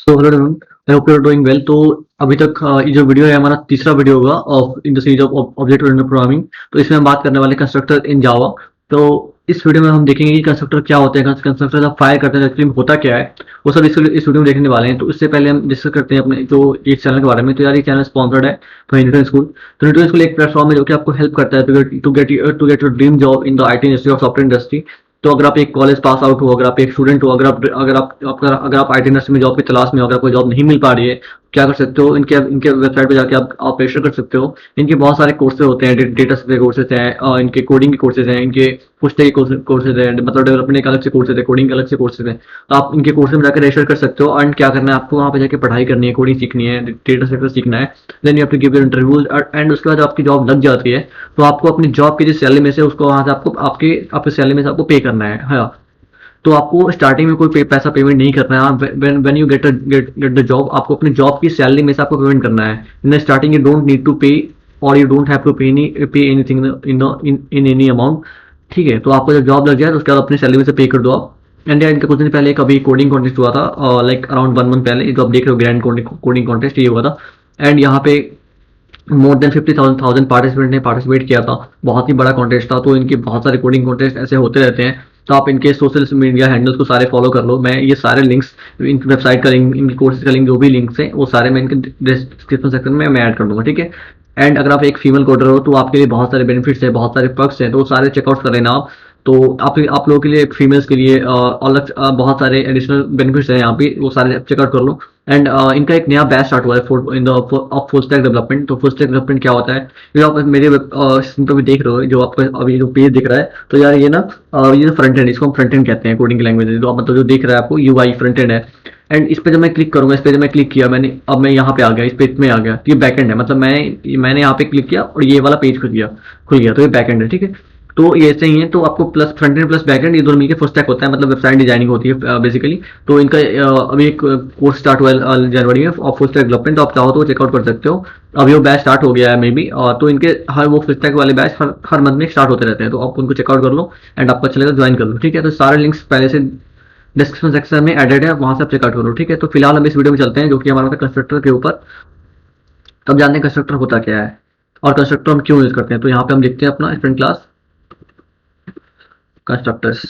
So hello everyone, I hope you are doing well. तो अभी तक ये जो वीडियो है हमारा तीसरा वीडियो होगा of in the series of object oriented programming. तो इसमें हम बात करने वाले कंस्ट्रक्टर इन जावा। तो इस वीडियो में हम देखेंगे कि कंस्ट्रक्टर क्या होते हैं, कंस्ट्रक्टर जब फायर करते हैं एक्चुअली होता क्या है, वो सब इस वीडियो में देखने वाले हैं। तो इससे पहले हम डिस्कस करते हैं अपने जो इस चैनल के बारे में। तो यार ये चैनल स्पॉन्सर्ड है बाय न्यूटन स्कूल। तो न्यूटन स्कूल एक प्लेटफॉर्म है जो कि आपको हेल्प करता है to get your dream job in the IT industry और सॉफ्टवेयर इंडस्ट्री। तो अगर आप एक कॉलेज पास आउट हो, अगर आप एक स्टूडेंट हो, अगर आप आईटी इंडस्ट्री में जॉब की तलाश में हो, अगर कोई जॉब नहीं मिल पा रही है, क्या कर सकते हो, इनके इनके वेबसाइट पे जाके आप रजिस्टर कर सकते हो। इनके बहुत सारे कोर्सेज होते हैं, डेटा के कोर्सेज हैं, इनके कोडिंग के कोर्सेज हैं, इनके पुष्टे के कोर्सेज हैं, मतलब डेवलपमेंट के अलग से कोर्सेज है, कोडिंग के अलग से कोर्सेज हैं। तो आप इनके कोर्सेज में जाकर रजिस्टर कर सकते हो। एंड क्या करना है आपको, वहाँ पे जाके पढ़ाई करनी है, कोडिंग सीखनी है, डेटा स्ट्रक्चर सीखना है। Then you have to give your interviews and उसके बाद आपकी जॉब लग जाती है तो आपको अपनी जॉब की जो सैलरी में से उसको वहाँ से आपको आपके आपके सैलरी में से आपको पे करना है। हाँ, तो आपको स्टार्टिंग में कोई पैसा पेमेंट नहीं करना है। When you get the job, आपको अपनी जॉब की सैलरी में से आपको पेमेंट करना है। In starting you don't need to pay और you don't have to pay anything in any amount. ठीक है, तो आपको जब जॉब लग जाए तो उसके बाद अपनी सैलरी में से पे कर दो आप। एंड इनका कुछ दिन पहले एक अभी कोडिंग कॉन्टेस्ट हुआ था, लाइक अराउंड 1 मंथ पहले, जो आप देख रहे हो ग्रैंड कोडिंग कॉन्टेस्ट ये हुआ था। एंड यहाँ पे मोर देन 50,000 पार्टिसिपेंट ने पार्टिसिपेट किया था। बहुत ही बड़ा कॉन्टेस्ट था। तो इनके बहुत सारे कोडिंग कॉन्टेस्ट ऐसे होते रहते हैं। तो आप इनके सोशल मीडिया हैंडल्स को सारे फॉलो कर लो। मैं ये सारे लिंक्स, इनकी वेबसाइट का लिंक, इनकी कोर्सेज का लिंक, जो भी लिंक्स हैं वो सारे मैं इनके डिस्क्रिप्शन सेक्शन में मैं ऐड कर दूंगा। ठीक है। एंड अगर आप एक फीमेल कोडर हो तो आपके लिए बहुत सारे बेनिफिट्स हैं, बहुत सारे पर्क्स हैं, तो वो सारे चेकआउट कर लेना आप। तो आप लोगों के लिए, फीमेल्स के लिए अलग बहुत सारे एडिशनल बेनिफिट्स हैं यहाँ पे, वो सारे चेकआउट कर लो। एंड इनका एक नया बैच स्टार्ट हुआ है in the full stack development. तो फुल स्टैक डेवलपमेंट क्या होता है, ये आप मेरे स्क्रीन पर भी देख रहे हो, जो आपको अभी जो पेज दिख रहा है। तो यार ये ना ये फ्रंट एंड, इसको हम फ्रंट एंड कहते हैं कोडिंग की लैंग्वेज। जो आप मतलब जो दिख रहा है आपको यूआई फ्रंट एंड है। एंड इस पे जब मैं क्लिक करूंगा, इस पे जब मैं क्लिक किया मैंने, अब मैं यहाँ पे आ गया, इस पेज में आ गया। तो ये बैक एंड है, मतलब मैंने यहाँ पे क्लिक किया और ये वाला पेज खुल गया। तो ये बैक एंड है। ठीक है। तो ये ऐसे ही है। तो आपको plus front end plus back and ये दोनों मिलकर फुल स्टैक होता है, मतलब वेबसाइट डिजाइनिंग होती है बेसिकली। तो इनका अभी एक कोर्स स्टार्ट हुआ है जनवरी में ऑफ फुल स्टैक डेवलपमेंट। तो आप चाहो तो चेकआउट कर सकते हो। अभी वो बैच स्टार्ट हो गया है मे बी। तो इनके हर वो फुल स्टैक वाले बैच हर मंथ में स्टार्ट होते रहते हैं। तो आप उनको चेकआउट कर लो एंड आपको अच्छा लगेगा ज्वाइन कर लो। ठीक है। तो सारे लिंक्स पहले से डिस्क्रिप्शन सेक्शन में एडेड है, वहां से आप चेकआउट करो। ठीक है। तो फिलहाल हम इस वीडियो में चलते हैं जो कि हमारा कंस्ट्रक्टर के ऊपर। तब जानते हैं कंस्ट्रक्टर होता क्या है और कंस्ट्रक्टर हम क्यों यूज करते हैं। तो यहाँ पे हम देखते हैं अपना स्टूडेंट क्लास कंस्ट्रक्टर्स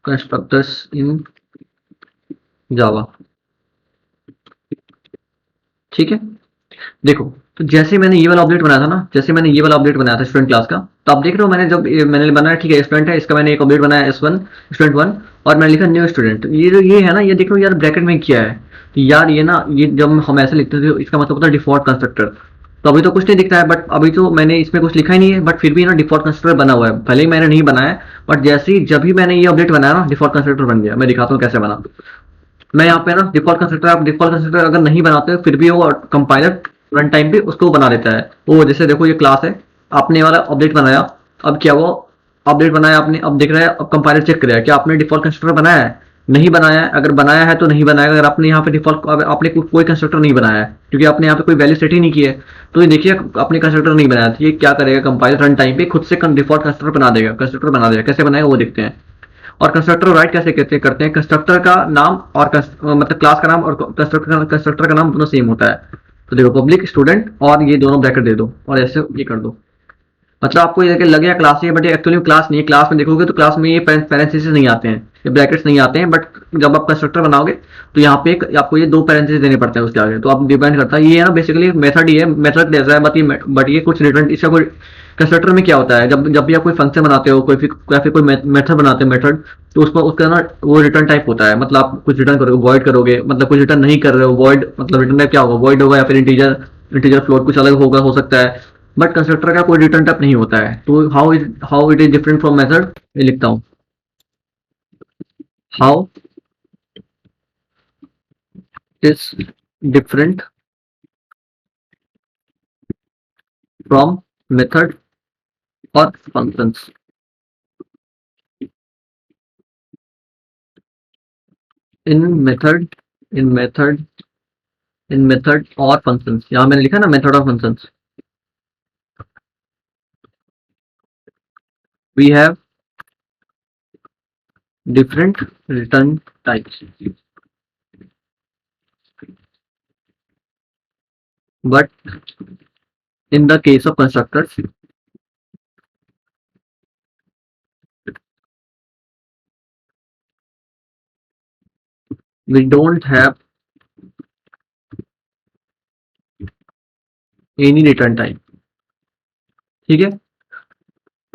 कंस्ट्रक्टर्स इन जावा। ठीक है। देखो, तो जैसे मैंने ये वाला ऑब्जेक्ट बनाया था ना, जैसे मैंने ये वाला ऑब्जेक्ट बनाया था स्टूडेंट क्लास का, तो आप देख रहे हो मैंने जब मैंने बनाया, ठीक है, स्टूडेंट है, इसका मैंने एक ऑब्जेक्ट बनाया S1 स्टूडेंट 1। और मैंने लिखा न्यू स्टूडेंट। ये जो ये है ना, ये देख रहे हो यार ब्रैकेट में किया है। तो यार ये ना, ये जब हम ऐसे लिखते थे तो इसका मतलब होता है डिफॉल्ट कंस्ट्रक्टर। तो अभी तो कुछ नहीं दिख रहा है, बट अभी तो मैंने इसमें कुछ लिखा ही नहीं है, बट फिर भी ना डिफॉल्ट कंस्ट्रक्टर बना हुआ है। भले ही मैंने नहीं बनाया, बट जैसे ही जब भी मैंने ये ऑब्जेक्ट बनाया ना, डिफॉल्ट कंस्ट्रक्टर बन गया। मैं दिखाता हूँ कैसे बना। मैं यहाँ पे ना डिफॉल्ट कंस्ट्रक्टर, आप डिफॉल्ट कंस्ट्रक्टर अगर नहीं बनाते हो फिर भी वो कंपाइलर रन टाइम पे उसको बना देता है। वो जैसे देखो ये क्लास है, आपने वाला ऑब्जेक्ट बनाया। अब क्या वो ऑब्जेक्ट बनाया आपने, अब देख रहा है, अब कंपाइलर चेक करेगा क्या आपने डिफॉल्ट कंस्ट्रक्टर बनाया है, नहीं बनाया है। अगर बनाया है तो नहीं बनाया, अगर आपने यहाँ पे डिफॉल्ट आपने कोई कंस्ट्रक्टर नहीं बनाया है क्योंकि आपने यहाँ पे कोई वैल्यू सेट ही नहीं की है, तो ये देखिए आपने कंस्ट्रक्टर नहीं बनाया। तो ये क्या करेगा, कंपाइलर रन टाइम पे खुद से डिफॉल्ट कंस्ट्रक्टर बना देगा। कैसे बनाएगा वो देखते हैं। और कंस्ट्रक्टर राइट कैसे कहते करते हैं, कंस्ट्रक्टर का नाम और मतलब क्लास का नाम और कंस्ट्रक्टर का नाम दोनों सेम होता है। तो देखो पब्लिक स्टूडेंट और ये दोनों ब्रैकेट दे दो और ऐसे ये कर दो। मतलब आपको ये लगेगा क्लास है, बट एक्चुअली क्लास नहीं है। क्लास में देखोगे तो क्लास में ये पैरेंथेसिस नहीं आते हैं, ये ब्रैकेट्स नहीं आते हैं। बट जब आप कंस्ट्रक्टर बनाओगे तो यहाँ पे आपको ये दो पैरेंथेसिस देने पड़ते हैं उसके आगे। तो आप डिपेंड करता है, ये है ना बेसिकली मेथड ही है, मेथड जैसा है। बट ये कुछ रिटर्न, इसका कोई कंस्ट्रक्टर में क्या होता है, जब जब भी आप कोई फंक्शन बनाते हो, कोई मेथड बनाते हो मेथड, तो उसका उसका ना वो रिटर्न टाइप होता है। मतलब आप कुछ रिटर्न करोगे, वॉइड करोगे, मतलब कुछ रिटर्न नहीं कर रहे हो, वॉइड मतलब रिटर्न टाइप क्या होगा, वॉइड होगा या फिर इंटीजर, इंटीजर फ्लोट कुछ अलग होगा, हो सकता है। बट कंस्ट्रक्टर का कोई रिटर्न टाइप नहीं होता है। तो how it is different from method, ये लिखता हूँ। How is different from method और functions. In method in method in method और फंक्शंस, यहाँ मैंने लिखा ना मेथड और functions. We have different return types. But in the case of constructors, we don't have any return type. ठीक है,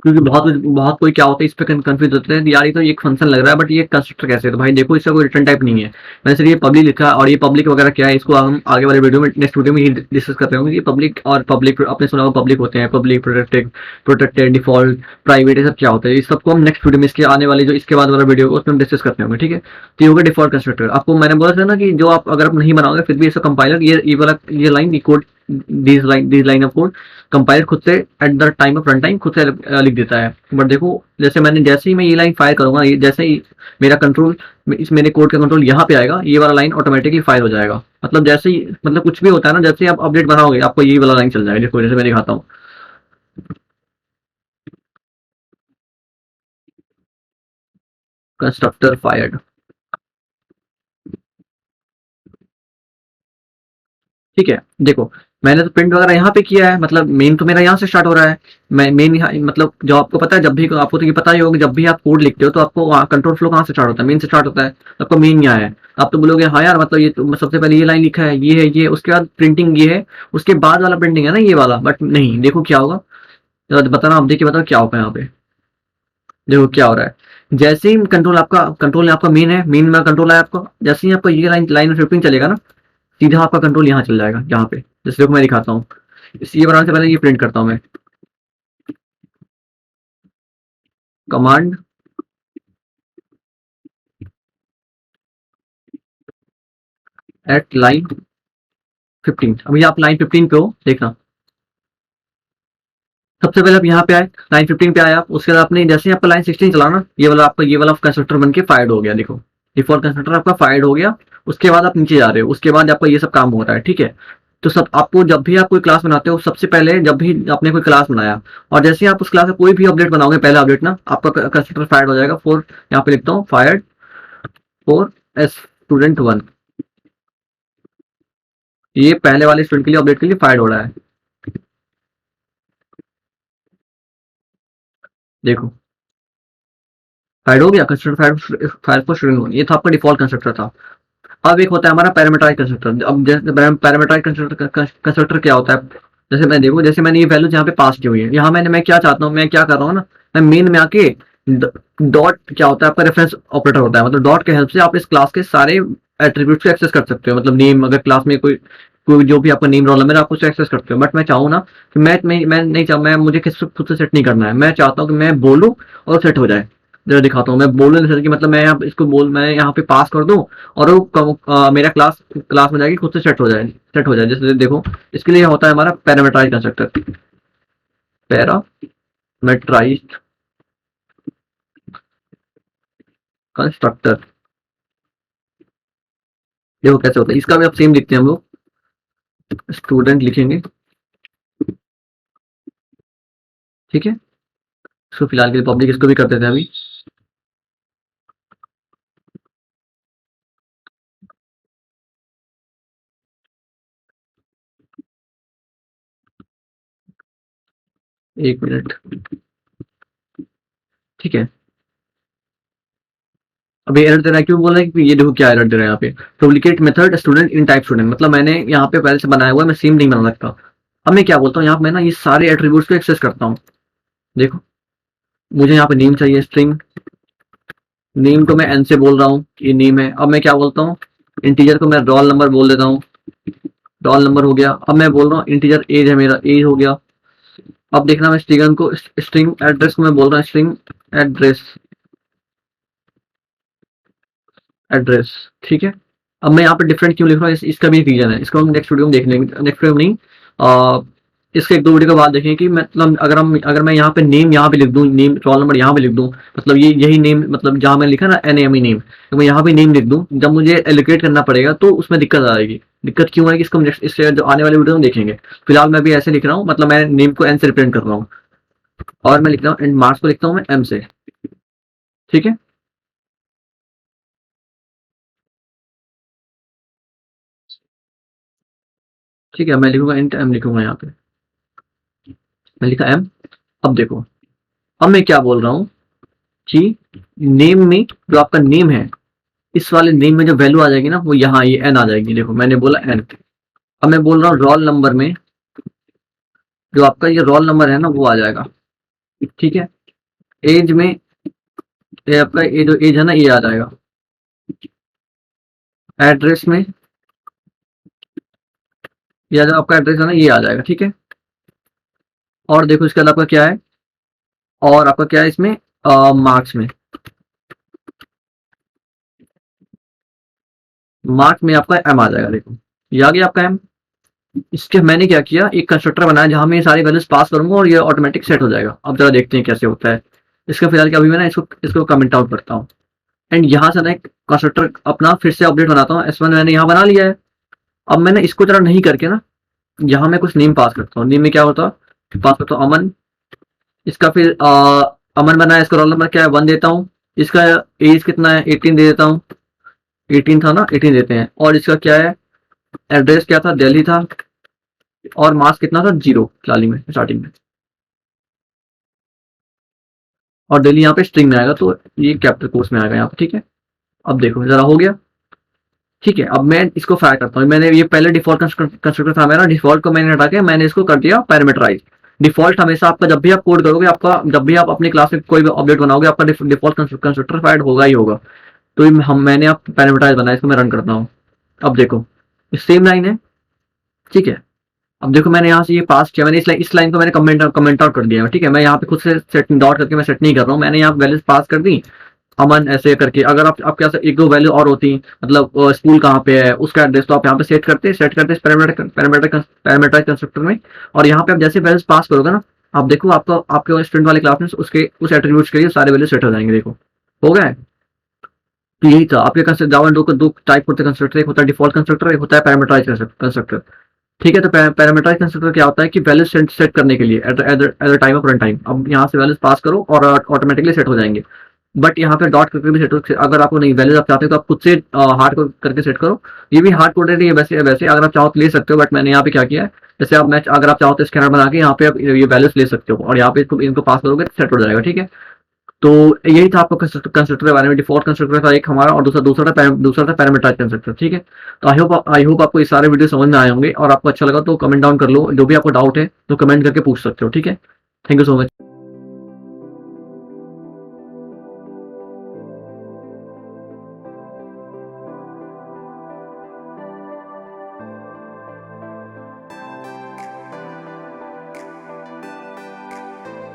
क्योंकि बहुत बहुत कोई क्या होता है इस पे कंफ्यूज होते हैं यार, ये तो एक फंक्शन लग रहा है बट ये कंस्ट्रक्टर कैसे है? तो भाई देखो, इसका कोई रिटर्न टाइप नहीं है। मैंने सिर्फ ये पब्लिक लिखा है, और ये पब्लिक वगैरह क्या है इसको हम आगे वाले वीडियो में, नेक्स्ट वीडियो में ही डिस्कस करते होंगे। ये पब्लिक और पब्लिक, आपने सुना होगा पब्लिक होते हैं, public, protected, protected, default, private, ये सब क्या होता है, इस सबको हम नेक्स्ट वीडियो में, इसके आने वाले जो इसके बाद वाला वीडियो होगा उसमें हम डिस्कस करते होंगे। ठीक है, तो ये होगा डिफॉल्ट कंस्ट्रक्टर। आपको मैंने बोला था ना कि जो आप अगर आप नहीं बनाओगे फिर भी इसका कंपाइलर ये वाला ये लाइन, ये code, this line of code compiler खुद से at the time of run time खुद से लिख देता है। बट देखो, जैसे ही मैं ये लाइन फायर करूंगा, ये जैसे ही मेरा कंट्रोल, इस मेरे कोड का कंट्रोल यहाँ पे आएगा, ये वाला लाइन ऑटोमेटिकली फायर हो जाएगा। मतलब जैसे ही, मतलब कुछ भी होता है ना, जैसे ही आप अपडेट बनाओगे आपको ये वाला लाइन चल जाएगा। देखो जैसे मैं दिखाता हूँ, कंस्ट्रक्टर फायर्ड। ठीक है, देखो मैंने तो प्रिंट वगैरह यहाँ पे किया है, मतलब मेन तो मेरा यहाँ से स्टार्ट हो रहा है। मैं मेन यहाँ, मतलब जो आपको पता है, जब भी आपको तो ये पता ही होगा, जब भी आप कोड लिखते हो तो आपको कंट्रोल फ्लो कहाँ से स्टार्ट होता है? मेन से स्टार्ट होता है। तो आपका मेन यहाँ है। आप तो बोलोगे हाँ यार, मतलब ये तो सबसे पहले ये लाइन लिखा है, ये है, ये, उसके बाद प्रिंटिंग ये है, उसके बाद वाला प्रिंटिंग है ना ये वाला। बट नहीं, देखो क्या होगा, बताना, आप देखिए, बताओ क्या होगा यहाँ पे। देखो क्या हो रहा है, जैसे ही कंट्रोल आपका मेन है, मेन में कंट्रोल है आपका, जैसे ही आपका ये लाइन लाइन शिफ्टिंग चलेगा ना, सीधा आपका कंट्रोल यहाँ चल जाएगा, यहाँ पे। जैसे देखो मैं दिखाता हूँ, ये बनाने से पहले ये प्रिंट करता हूँ मैं, कमांड एट लाइन 15। अभी आप लाइन 15 पे हो, देखना। सबसे पहले आप यहाँ पे आए, लाइन 15 पे आए आप, उसके बाद आपने जैसे ही आपका लाइन 16 चला ना, ये वाला कंस्ट्रक्टर बन के फायर्ड हो गया। देखो डिफॉल्ट कंस्ट्रक्टर आपका फायर्ड हो गया। उसके बाद आप नीचे जा रहे हो, उसके बाद आपका ये सब काम हो रहा है। ठीक है, तो सब आपको, जब भी आप कोई क्लास बनाते हो, सबसे पहले जब भी आपने कोई क्लास बनाया और जैसे ही आप उस क्लास में कोई भी अपडेट बनाओगे, पहला अपडेट ना, आपका कंस्ट्रक्टर फायर्ड हो जाएगा। फॉर, यहाँ पे लिखता हूँ फायर्ड फॉर स्टूडेंट 1। ये पहले वाले स्टूडेंट के लिए, अपडेट के लिए फायर्ड हो रहा है। देखो फायर्ड हो गया constructor, fired fire for student 1। ये था आपका डिफॉल्ट कंस्ट्रक्टर था। अब एक होता है हमारा पैरामीटराइज कंस्ट्रक्टर। अब जैसे पैरामीटराइज कंस्ट्रक्टर क्या होता है, जैसे मैं देखो, जैसे मैंने ये वैल्यूज यहाँ पे पास की हुई है, यहाँ मैं क्या चाहता हूँ, मैं क्या कर रहा हूँ ना, मैं मेन में आके डॉट, क्या होता है आपका रेफरेंस ऑपरेटर होता है, मतलब डॉट के हेल्प से आप इस क्लास के सारे एट्रीब्यूट्स को एक्सेस कर सकते हो। मतलब नेम, अगर क्लास में कोई कोई जो भी आपका नेम रोल नंबर, आप उसे एक्सेस करते हो। बट मैं चाहूँ ना कि मैं नहीं चाहता, मैं मुझे किसी खुद से सेट नहीं करना है। मैं चाहता हूँ कि मैं बोलूँ और सेट हो जाए। जरा दिखाता हूँ, मैं बोलूँ जैसे कि, मतलब मैं यहाँ इसको बोल, मैं यहाँ पे पास कर दूँ और वो मेरा क्लास क्लास में जाके खुद से सेट हो जाए। जैसे देखो, इसके लिए होता है हमारा पैरामीटराइज कंस्ट्रक्टर, पैरामीटराइज कंस्ट्रक्टर। देखो कैसे होता है, इसका भी आप सेम लिखते हैं हम लोग, स्टूडेंट लिखेंगे। ठीक है, इसको फिलहाल के लिए पब्लिक इसको भी कर देते हैं अभी। एक मिनट। ठीक है, अभी एरर दे रहा है, क्यों बोल रहा है कि ये देखो क्या एरर दे रहा है यहाँ पे, duplicate method student in type student. मतलब मैंने यहाँ पे पहले से बनाया हुआ है, मैं सेम नहीं बना सकता। अब मैं क्या बोलता हूँ, यहाँ पे मैं ना ये सारे एट्रीब्यूट्स को एक्सेस करता हूँ। देखो, मुझे यहाँ पे नेम चाहिए, स्ट्रिंग नेम को मैं एन से बोल रहा हूँ, ये नेम है। अब मैं क्या बोलता हूँ, इंटीजर को मैं रोल नंबर बोल देता हूँ, रोल नंबर हो गया। अब मैं बोल रहा हूँ इंटीजर एज है, मेरा एज हो गया। अब देखना, मैं स्ट्रिंग को, स्ट्रिंग एड्रेस को मैं बोल रहा हूँ स्ट्रिंग एड्रेस, एड्रेस। ठीक है, अब मैं यहाँ पे डिफरेंट क्यों लिख रहा हूँ, इसका भी एक रीजन है, इसको हम नेक्स्ट वीडियो में देख लेंगे। नेक्स्ट वीडियो में नहीं, इसके एक दो वीडियो के बाद देखेंगे कि मतलब अगर मैं यहाँ पे नेम यहाँ पे लिख दूँ, नेम रोल नंबर यहाँ पे लिख दूँ, मतलब ये यही नेम, मतलब जहाँ मैं लिखा ना एन एम ई नेम, तो मैं यहाँ पे नेम लिख दूँ, जब मुझे एलोकेट करना पड़ेगा तो उसमें दिक्कत आएगी। दिक्कत क्यों आएगी, इसको हम नेक्स्ट, इससे जो आने वाले वीडियो में देखेंगे। फिलहाल मैं भी ऐसे लिख रहा हूँ, मतलब मैं नेम को एन से रिप्रेजेंट कर रहा हूँ, और मैं लिख रहा हूँ एंड मार्क्स को लिखता हूँ मैं एम से। ठीक है, ठीक है, मैं लिखूंगा इंट एम लिखूंगा यहाँ पे, मैं लिखा एम। अब देखो, अब मैं क्या बोल रहा हूँ कि नेम में जो आपका नेम है, इस वाले नेम में जो वैल्यू आ जाएगी ना वो यहाँ ये एन आ जाएगी। देखो मैंने बोला एन। अब मैं बोल रहा हूँ रोल नंबर में जो आपका ये रोल नंबर है ना वो आ जाएगा, ठीक है। एज में ये आपका ये जो एज है ना ये आ जाएगा। एड्रेस में ये जो आपका एड्रेस है ना ये आ जाएगा, ठीक है। और देखो इसके अलावा क्या है, और आपका क्या है इसमें मार्क्स में, मार्क्स में आपका एम आ जाएगा। देखो ये आ गया आपका एम। इसके मैंने क्या किया, एक कंस्ट्रक्टर बनाया जहां मैं ये सारी वैल्यूज पास करूंगा और ये ऑटोमेटिक सेट हो जाएगा। अब जरा देखते हैं कैसे होता है। इसका फिलहाल क्या, अभी मैं ना इसको कमेंट आउट करता हूँ एंड यहाँ से ना एक कंस्ट्रक्टर अपना फिर से अपडेट बनाता हूँ। S1 मैंने यहाँ बना लिया है। अब मैंने इसको जरा नहीं करके ना यहाँ मैं कुछ नेम पास करता हूँ। नेम में क्या होता है, पास करता हूँ अमन। इसका फिर अमन बनाया, इसका रोल नंबर क्या है 1 देता हूँ। इसका एज कितना है 18 दे देता हूँ। 18 था ना, 18 देते हैं। और इसका क्या है, एड्रेस क्या था, दिल्ली था। और मार्क्स कितना था 0 फिलहाल में स्टार्टिंग में। और दिल्ली यहाँ पे स्ट्रिंग में आएगा तो ये कैपिटल कोर्स में आएगा यहाँ पे, ठीक है। अब देखो जरा हो गया, ठीक है। अब मैं इसको फायर करता हूँ। मैंने ये पहले डिफॉल्ट कंस्ट्रक्टर था मेरा, डिफॉल्ट को मैंने हटा के मैंने इसको कर दिया पैरामीटराइज। डिफॉल्ट हमेशा आपका जब भी आप कोड करोगे, आपका जब भी आप अपनी क्लास में कोई भी ऑब्जेक्ट बनाओगे, आपका डिफॉल्ट कंस्ट्रक्टर फायर होगा ही होगा। तो मैंने आप पैरामीटराइज बनाया, इसको मैं रन करता हूँ। अब देखो सेम लाइन है, ठीक है। अब देखो मैंने यहाँ से ये पास किया, मैंने इस लाइन को मैंने कमेंट आउट कर दिया, ठीक है। मैं यहाँ पे खुद से सेट डॉट करके मैं सेट नहीं कर रहा हूँ, मैंने यहाँ वैल्यूज पास कर दी अमन ऐसे करके। अगर आपके पास एक दो वैल्यू और होती, मतलब स्कूल कहाँ पे है उसका एड्रेस, तो आप यहाँ पे सेट करते पैरामीटराइज कंस्ट्रक्टर में। और यहाँ पे आप जैसे वैल्यूज पास करोगे ना, आप देखो आपका आपके स्टूडेंट वाले क्लास में उसके उस एट्रीब्यूट्स के लिए सारे वैल्यू सेट हो जाएंगे। देखो हो गया है। तो यही था आपके जावा दो टाइप होते हैं कंस्ट्रक्टर, एक होता है डिफॉल्ट कंस्ट्रक्टर, एक होता है पैरामीटराइज कंस्ट्रक्टर, ठीक है। तो पैरामीटराइज कंस्ट्रक्टर क्या होता है कि वैल्यू सेट करने के लिए at the time of run time, अब यहाँ से वैल्यूज पास करो और ऑटोमेटिकली सेट हो जाएंगे। बट यहाँ पे डॉट करके भी सेट हो, अगर आपको नहीं वैल्यूज आप चाहते हो तो आप खुद से हार्ड कोड करके सेट करो। ये भी हार्ड कोडेड है वैसे वैसे, अगर आप चाहो तो ले सकते हो, बट मैंने यहाँ पे क्या किया है, जैसे आप मैच अगर आप चाहो तो स्कैनर बना के यहाँ पे आप ये वैल्यूज ले सकते हो और यहाँ पे इनको पास करोगे तो सेट हो जाएगा, ठीक है। तो यही था आपको कंस्ट्रक्टर के बारे में। डिफॉल्ट कंस्ट्रक्टर था एक हमारा, और दूसरा था पैरामीटराइज कंस्ट्रक्टर, ठीक है। तो आई होप आपको ये सारे वीडियो समझ में आए होंगे, और आपको अच्छा लगा तो कमेंट डाउन कर लो। जो भी आपको डाउट है तो कमेंट करके पूछ सकते हो, ठीक है। Thank you so much.